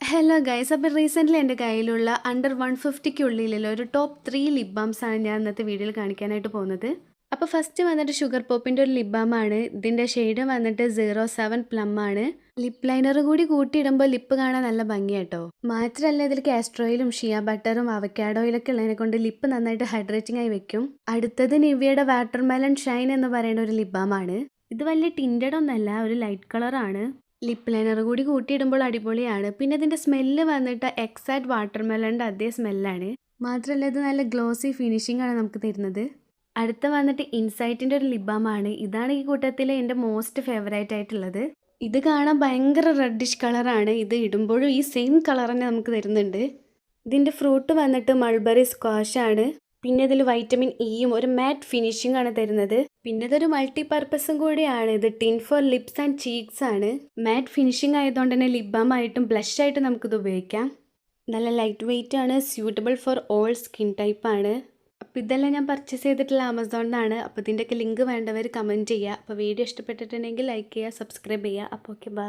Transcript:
Hello guys, അപ്പോൾ recently എൻ്റെ കയ്യിലുള്ള അണ്ടർ 150 ഒരു ടോപ്പ് 3 ലിപ് ബാംസ് ആണ് ഞാൻ ഇന്നത്തെ വീഡിയോയിൽ കാണിക്കാനായിട്ട് പോകുന്നത്. അപ്പോൾ ഫസ്റ്റ് വന്നിട്ട് ഷുഗർ പോപ്പിൻ്റെ ഒരു ലിപ് ബാം ആണ്. ഇതിൻ്റെ ഷെയ്ഡ് വന്നിട്ട് 07 പ്ലം ആണ്. ലിപ് ലൈനർ കൂടി കൂട്ടിയിടുമ്പോൾ ലിപ്പ് കാണാൻ നല്ല ഭംഗിയാട്ടോ. മാത്രമല്ല ഇതിൽ കാസ്റ്റർ ഓയിലും ഷിയ ബട്ടറും അവക്കാഡോ ഓയിലൊക്കെ ഉള്ളതിനെ കൊണ്ട് ലിപ്പ് നന്നായിട്ട് ഹൈഡ്രേറ്റിംഗ് ആയി വെക്കും. അടുത്തത് നിവിയയുടെ വാട്ടർമെലൺ ഷൈൻ എന്ന് പറയുന്ന ഒരു ലിപ് ബാം ആണ്. ഇത് വലിയ ടിൻറ്റഡ് ഒന്നല്ല, ഒരു ലൈറ്റ് കളറാണ്. ലിപ്പ് ലൈനർ കൂടി കൂട്ടിയിടുമ്പോൾ അടിപൊളിയാണ്. പിന്നെ ഇതിൻ്റെ സ്മെല്ല് വന്നിട്ട് എക്സാക്ട് വാട്ടർമെലണിൻ്റെ അതേ സ്മെല്ലാണ്. മാത്രമല്ല ഇത് നല്ല ഗ്ലോസി ഫിനിഷിംഗ് ആണ് നമുക്ക് തരുന്നത്. അടുത്ത വന്നിട്ട് ഇൻസൈറ്റിൻ്റെ ഒരു ലിപ് ബാം ആണ്. ഇതാണ് ഈ കൂട്ടത്തിൽ എൻ്റെ മോസ്റ്റ് ഫേവറേറ്റ് ആയിട്ടുള്ളത്. ഇത് കാണാൻ ഭയങ്കര റെഡിഷ് കളറാണ്. ഇത് ഇടുമ്പോഴും ഈ സെയിം കളർ തന്നെ നമുക്ക് തരുന്നുണ്ട്. ഇതിൻ്റെ ഫ്രൂട്ട് വന്നിട്ട് മൾബറി സ്ക്വാഷ് ആണ്. പിന്നെ ഇതിൽ വൈറ്റമിൻ ഇയും ഒരു മാറ്റ് ഫിനിഷിംഗ് ആണ് തരുന്നത്. പിന്നെ ഇതൊരു മൾട്ടി പർപ്പസും കൂടിയാണ്. ഇത് tint for lips and cheeks ആണ്. മാറ്റ് ഫിനിഷിംഗ് ആയതുകൊണ്ട് തന്നെ ലിപ് ബാം ആയിട്ടും ബ്ലഷ് ആയിട്ടും നമുക്കിത് ഉപയോഗിക്കാം. നല്ല ലൈറ്റ് വെയിറ്റ് ആണ്, suitable for all skin type ആണ്. അപ്പോൾ ഇതെല്ലാം ഞാൻ പർച്ചേസ് ചെയ്തിട്ടുള്ള ആമസോണിലാണ്. അപ്പോൾ ഇതിൻ്റെയൊക്കെ ലിങ്ക് വേണ്ടവർ കമൻറ്റ് ചെയ്യുക. അപ്പോൾ വീഡിയോ ഇഷ്ടപ്പെട്ടിട്ടുണ്ടെങ്കിൽ ലൈക്ക് ചെയ്യുക, സബ്സ്ക്രൈബ് ചെയ്യുക. അപ്പോൾ ഓക്കെ, ബൈ.